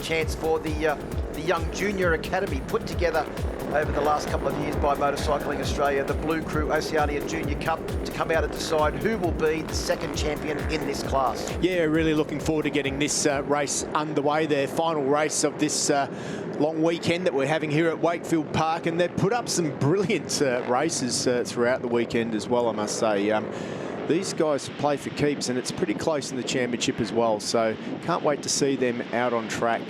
chance for the young junior academy put together over the last couple of years by Motorcycling Australia, the Blue Crew Oceania Junior Cup, to come out and decide who will be the second champion in this class. Yeah, really looking forward to getting this race underway, their final race of this long weekend that we're having here at Wakefield Park, and they've put up some brilliant races throughout the weekend as well, I must say. These guys play for keeps, and it's pretty close in the championship as well, so can't wait to see them out on track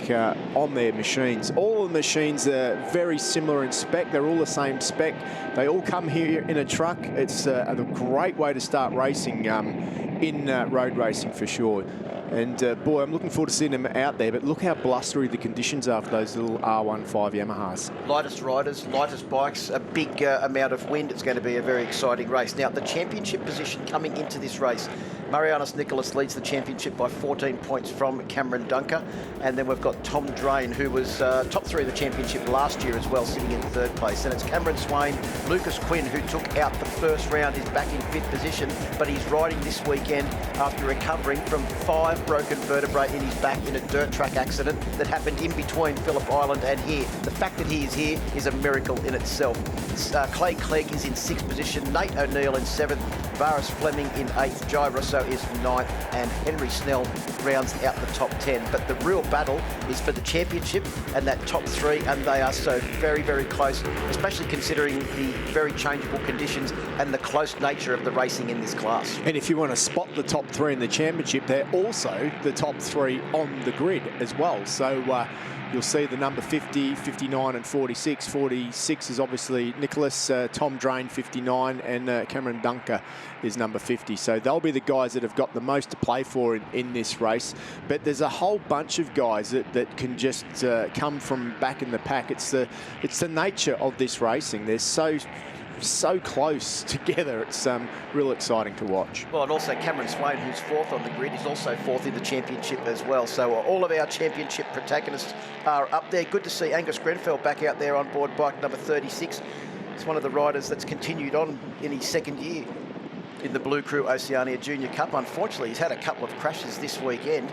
on their machines. All of the machines are very similar in spec. They're all the same spec. They all come here in a truck. It's a great way to start racing in road racing for sure. And boy, I'm looking forward to seeing them out there, but look how blustery the conditions are for those little R15 Yamahas. Lightest riders, lightest bikes, a big amount of wind. It's going to be a very exciting race. Now, the championship position coming into this race, Marianus Nicholas leads the championship by 14 points from Cameron Dunker. And then we've got Tom Drain, who was top 3 of the championship last year as well, sitting in 3rd place. And it's Cameron Swain, Lucas Quinn, who took out the first round, is back in 5th position, but he's riding this weekend after recovering from 5 broken vertebrae in his back in a dirt track accident that happened in between Phillip Island and here. The fact that he is here is a miracle in itself. Clay Clegg is in 6th position, Nate O'Neill in 7th, Varus Fleming in 8th, Jai Russo is 9th, and Henry Snell rounds out the top 10. But the real battle is for the championship and that top 3, and they are so very, very close, especially considering the very changeable conditions and the close nature of the racing in this class. And if you want to spot the top 3 in the championship, they're also the top 3 on the grid as well. So you'll see the number 50, 59 and 46. 46 is obviously Nicholas, Tom Drain 59, and Cameron Dunker is number 50. So they'll be the guys that have got the most to play for in this race. But there's a whole bunch of guys that can just come from back in the pack. It's the nature of this racing. They're so close together. It's real exciting to watch. Well, and also Cameron Swain, who's 4th on the grid, is also 4th in the championship as well. So all of our championship protagonists are up there. Good to see Angus Grenfell back out there on board bike number 36. It's one of the riders that's continued on in his 2nd year in the Blue Crew Oceania Junior Cup. Unfortunately, he's had a couple of crashes this weekend,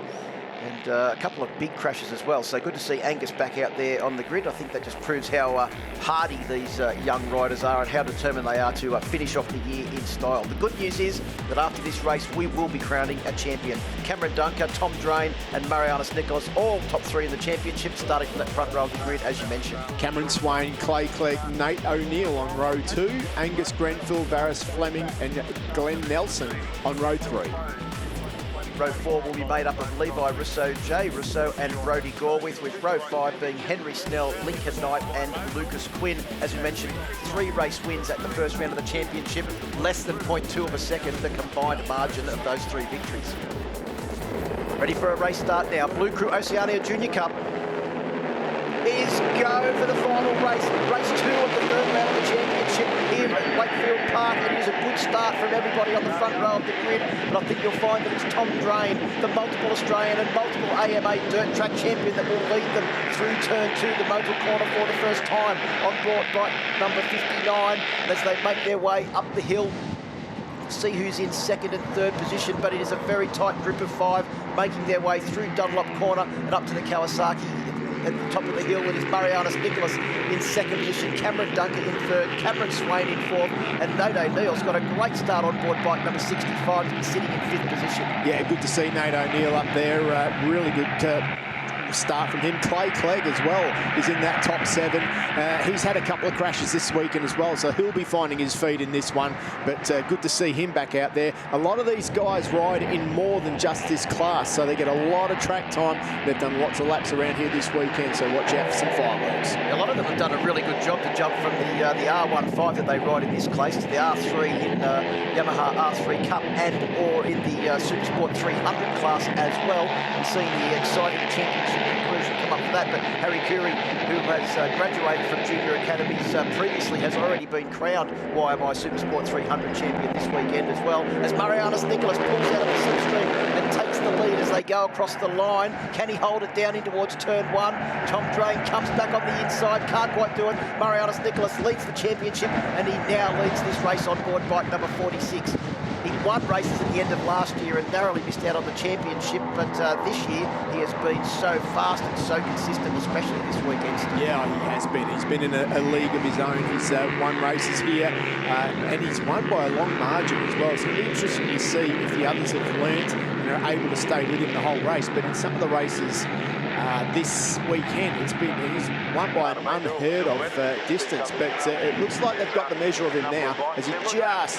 and a couple of big crashes as well. So good to see Angus back out there on the grid. I think that just proves how hardy these young riders are and how determined they are to finish off the year in style. The good news is that after this race, we will be crowning a champion. Cameron Dunker, Tom Drain and Marianus Nicholas, all top 3 in the championship, starting from that front row of the grid, as you mentioned. Cameron Swain, Clay Clegg, Nate O'Neill on row 2, Angus Grenfell, Varus Fleming and Glenn Nelson on row 3. Row 4 will be made up of Levi Russo, Jay Russo and Brodie Gorwith, with row 5 being Henry Snell, Lincoln Knight and Lucas Quinn. As we mentioned, 3 race wins at the first round of the championship, less than 0.2 of a second, the combined margin of those 3 victories. Ready for a race start now. Blue Crew Oceania Junior Cup is go for the final race. Race 2 of the 3rd round of the championship here at Wakefield Park. It is a good start from everybody on the front row of the grid, but I think you'll find that it's Tom Drain, the multiple Australian and multiple AMA dirt track champion, that will lead them through turn 2, the motor corner, for the first time on board bike number 59 as they make their way up the hill. See who's in 2nd and 3rd position, but it is a very tight group of 5 making their way through Dunlop Corner and up to the Kawasaki. At the top of the hill, it is Marianus Nicholas in 2nd position, Cameron Dunker in 3rd, Cameron Swain in 4th, and Nate O'Neill's got a great start on board bike number 65, sitting in 5th position. Yeah, good to see Nate O'Neill up there. Really good start from him. Clay Clegg as well is in that top 7. He's had a couple of crashes this weekend as well, so he'll be finding his feet in this one, but good to see him back out there. A lot of these guys ride in more than just this class, so they get a lot of track time. They've done lots of laps around here this weekend, so watch out for some fireworks. A lot of them have done a really good job to jump from the R15 that they ride in this class to the R3 in Yamaha R3 Cup and or in the Supersport 300 class as well. We've seen the exciting championship conclusion come up for that, but Harry Curry, who has graduated from junior academies previously, has already been crowned YMI Supersport 300 champion this weekend as well, as Marianus Nicholas pulls out of the slipstream and takes the lead as they go across the line. Can he hold it down in towards turn 1? Tom Drain comes back on the inside, can't quite do it. Marianus Nicholas leads the championship, and he now leads this race on board bike number 46. He won races at the end of last year and narrowly missed out on the championship, but this year he has been so fast and so consistent, especially this weekend. Yeah, he has been. He's been in a league of his own. He's won races here, and he's won by a long margin as well. It's going to be interesting to see if the others have learnt and are able to stay with him the whole race. But in some of the races this weekend, he's won by an unheard of distance. But it looks like they've got the measure of him now as he just lets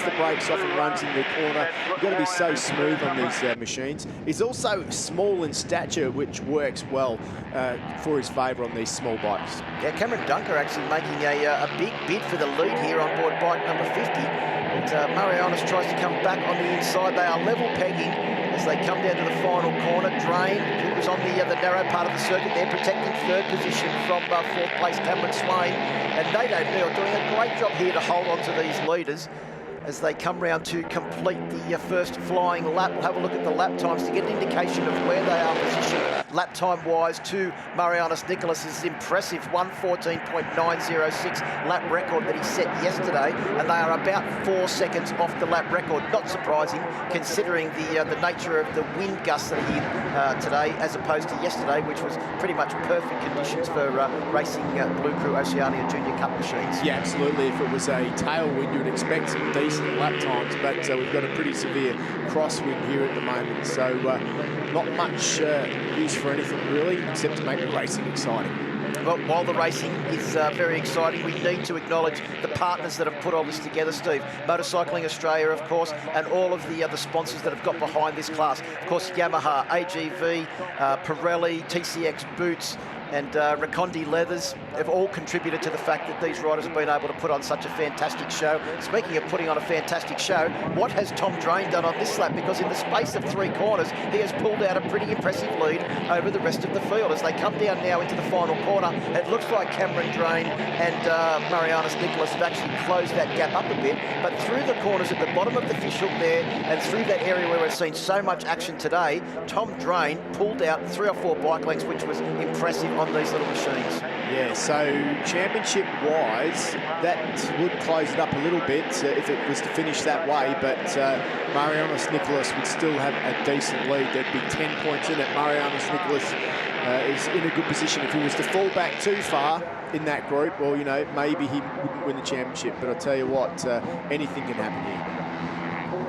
the brakes off and runs in the corner. You've got to be so smooth on these machines. He's also small in stature, which works well for his favour on these small bikes. Yeah, Cameron Dunker actually making a big bid for the lead here on board bike number 50. But Marianis tries to come back on the inside. They are level pegging as they come down to the final corner. Drain, who was on the narrow part of the circuit there, protecting third position from fourth place Cameron Swain. And Nato Neal doing a great job here to hold on to these leaders as they come round to complete the first flying lap. We'll have a look at the lap times to get an indication of where they are positioned lap time wise to Marianis Nicholas's impressive 1:14.906 lap record that he set yesterday, and they are about 4 seconds off the lap record. Not surprising considering the nature of the wind gusts that are here today as opposed to yesterday, which was pretty much perfect conditions for racing Blue Crew Oceania Junior Cup machines. Yeah, absolutely. If it was a tailwind, you would expect some decent lap times, but we've got a pretty severe crosswind here at the moment, so not much use for anything really, except to make the racing exciting. Well, while the racing is very exciting, we need to acknowledge the partners that have put all this together, Steve. Motorcycling Australia, of course, and all of the other sponsors that have got behind this class. Of course, Yamaha, AGV, Pirelli, TCX Boots, and Recondi Leathers have all contributed to the fact that these riders have been able to put on such a fantastic show. Speaking of putting on a fantastic show, what has Tom Drain done on this lap? Because in the space of 3 corners, he has pulled out a pretty impressive lead over the rest of the field. As they come down now into the final corner, it looks like Cameron Drain and Marianis Nicholas have actually closed that gap up a bit, but through the corners at the bottom of the fishhook there and through that area where we've seen so much action today, Tom Drain pulled out 3 or 4 bike lengths, which was impressive on these little machines. Yeah, so championship-wise, that would close it up a little bit if it was to finish that way, but Marianis Nicholas would still have a decent lead. There'd be 10 points in it. Marianis Nicholas is in a good position. If he was to fall back too far in that group, well, you know, maybe he wouldn't win the championship, but I'll tell you what, anything can happen here.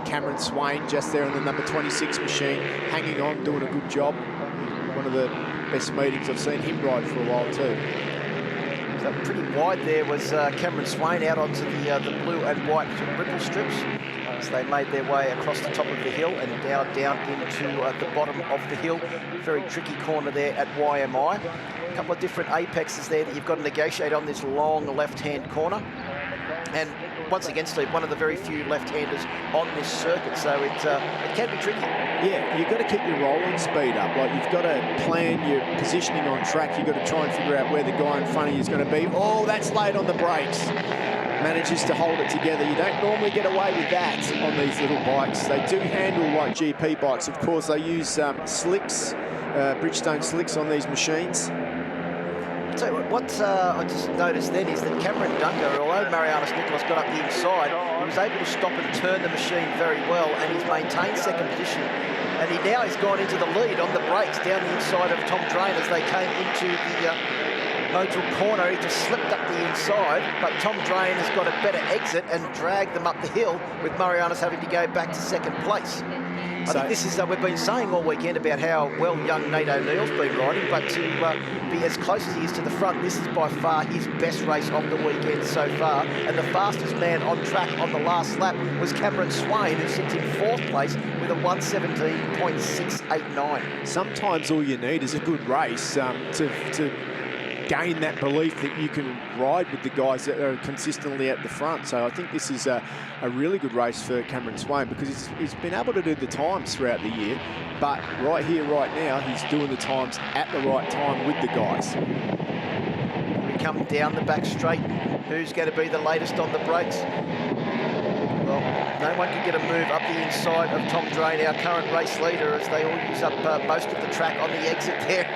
Cameron Swain just there on the number 26 machine, hanging on, doing a good job. One of the best meetings I've seen him ride for a while too. So pretty wide there was Cameron Swain out onto the blue and white ripple strips as they made their way across the top of the hill and now down into the bottom of the hill. Very tricky corner there at YMI. A couple of different apexes there that you've got to negotiate on this long left-hand corner. And once again, Steve, one of the very few left-handers on this circuit, so it can be tricky. Yeah, you've got to keep your rolling speed up. Like, you've got to plan your positioning on track. You've got to try and figure out where the guy in front of you is going to be. Oh, that's late on the brakes. Manages to hold it together. You don't normally get away with that on these little bikes. They do handle like GP bikes. Of course, they use slicks, Bridgestone slicks on these machines. So what I just noticed then is that Cameron Dunker, although Marianis Nicholas got up the inside, he was able to stop and turn the machine very well, and he's maintained second position. And he now has gone into the lead on the brakes down the inside of Tom Drain as they came into the Motul corner. He just slipped up the inside, but Tom Drain has got a better exit and dragged them up the hill, with Marianis having to go back to second place. I think this is, we've been saying all weekend about how well young Nate O'Neill's been riding, but to be as close as he is to the front, this is by far his best race of the weekend so far. And the fastest man on track on the last lap was Cameron Swain, who sits in 4th place with a 1:17.689. Sometimes all you need is a good race to gain that belief that you can ride with the guys that are consistently at the front. So I think this is a really good race for Cameron Swain, because he's been able to do the times throughout the year, but right here, right now, he's doing the times at the right time with the guys. We come down the back straight. Who's going to be the latest on the brakes? Well, no one can get a move up the inside of Tom Drain, our current race leader, as they all use up most of the track on the exit there.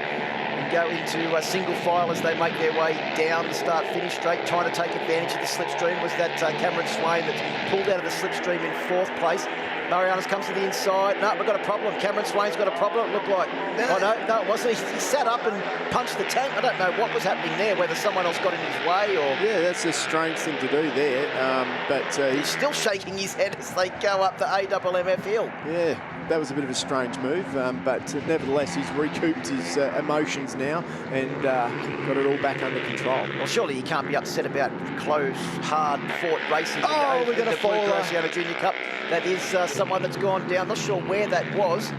and go into a single file as they make their way down the start-finish straight. Trying to take advantage of the slipstream was that Cameron Swain that's pulled out of the slipstream in 4th place. Marianas comes to the inside. No, we've got a problem. Cameron Swain's got a problem, it looked like. Oh, no, it wasn't. He sat up and punched the tank. I don't know what was happening there, whether someone else got in his way or... Yeah, that's a strange thing to do there. He's still shaking his head as they go up the AMMF hill. Yeah, that was a bit of a strange move, but nevertheless, he's recouped his emotions now and got it all back under control. Well, surely he can't be upset about close, hard-fought racing. Oh, we're going to fall. Oceania Junior Cup. That is someone that's gone down. Not sure where that was,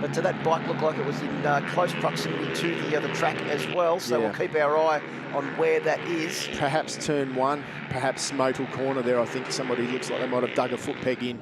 but that bike looked like it was in close proximity to the track as well. So we'll keep our eye on where that is. Perhaps turn 1, perhaps Motul Corner there. I think somebody looks like they might have dug a foot peg in.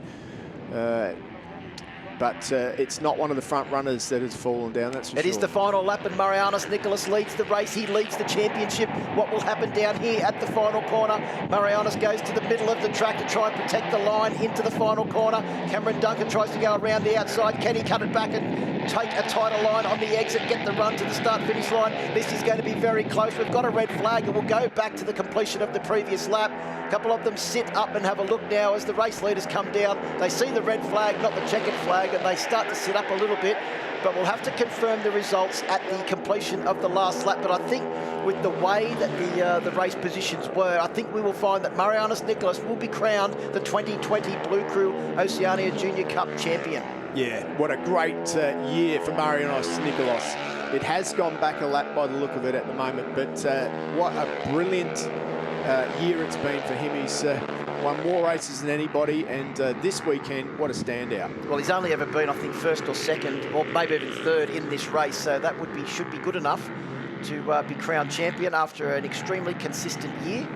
But it's not one of the front runners that has fallen down, that's for sure. It is the final lap, and Marianas Nicholas leads the race. He leads the championship. What will happen down here at the final corner? Marianas goes to the middle of the track to try and protect the line into the final corner. Cameron Duncan tries to go around the outside. Can he cut it back and take a tighter line on the exit, get the run to the start-finish line? This is going to be very close. We've got a red flag, and we'll go back to the completion of the previous lap. A couple of them sit up and have a look now as the race leaders come down. They see the red flag, not the checkered flag, and they start to sit up a little bit. But we'll have to confirm the results at the completion of the last lap. But I think with the way that the race positions were, I think we will find that Marianas Nicholas will be crowned the 2020 Blue Crew Oceania Junior Cup champion. Yeah, what a great year for Marianas Nicholas. It has gone back a lap by the look of it at the moment, but what a brilliant year it's been for him. He's won more races than anybody, and this weekend, what a standout. Well, he's only ever been, I think, 1st or 2nd, or maybe even 3rd in this race, so that should be good enough to be crowned champion after an extremely consistent year.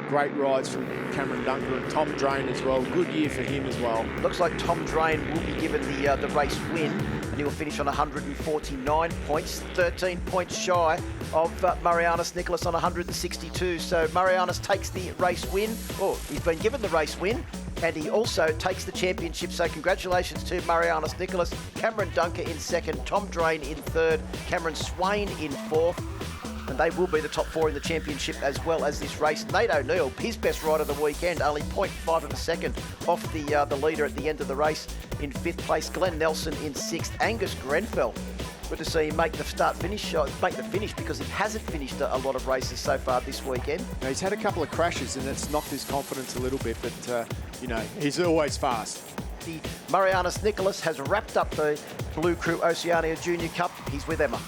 Great rides from Cameron Duncan and Tom Drain as well. Good year for him as well. Looks like Tom Drain will be given the race win, and he will finish on 149 points, 13 points shy of Marianas Nicholas on 162. So Marianas takes the race win. Oh, he's been given the race win, and he also takes the championship. So congratulations to Marianas Nicholas. Cameron Duncan in 2nd, Tom Drain in 3rd, Cameron Swain in 4th. And they will be the top 4 in the championship as well as this race. Nate O'Neill, his best ride of the weekend, only 0.5 of a second off the leader at the end of the race in 5th place. Glenn Nelson in 6th. Angus Grenfell, good to see him make the finish because he hasn't finished a lot of races so far this weekend. Now, he's had a couple of crashes and it's knocked his confidence a little bit, but he's always fast. The Marianas Nicholas has wrapped up the Blue Crew Oceania Junior Cup. He's with Emma.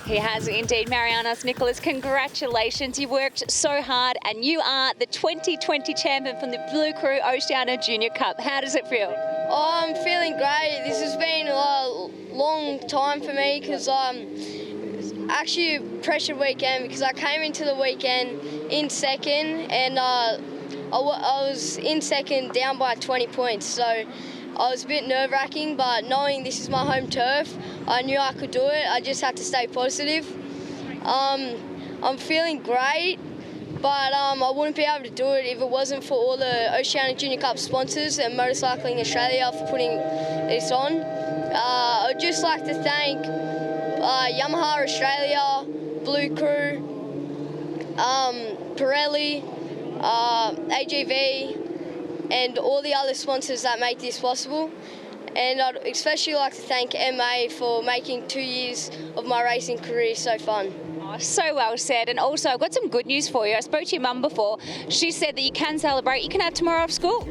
He has indeed, Marianas Nicholas. Congratulations. You worked so hard and you are the 2020 champion from the Blue Crew Oceania Junior Cup. How does it feel? Oh, I'm feeling great. This has been a long time for me because actually a pressured weekend because I came into the weekend in 2nd and I was in 2nd down by 20 points. So I was a bit nerve-wracking, but knowing this is my home turf, I knew I could do it. I just had to stay positive. I'm feeling great, but I wouldn't be able to do it if it wasn't for all the Oceania Junior Cup sponsors and Motorcycling Australia for putting this on. I'd just like to thank Yamaha Australia, Blue Crew, Pirelli, AGV, and all the other sponsors that make this possible. And I'd especially like to thank MA for making 2 years of my racing career so fun. Oh, so well said. And also, I've got some good news for you. I spoke to your mum before. She said that you can celebrate. You can have tomorrow off school.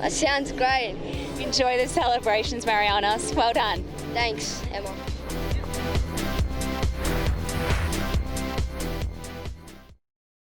That sounds great. Enjoy the celebrations, Marianas. Well done. Thanks, Emma.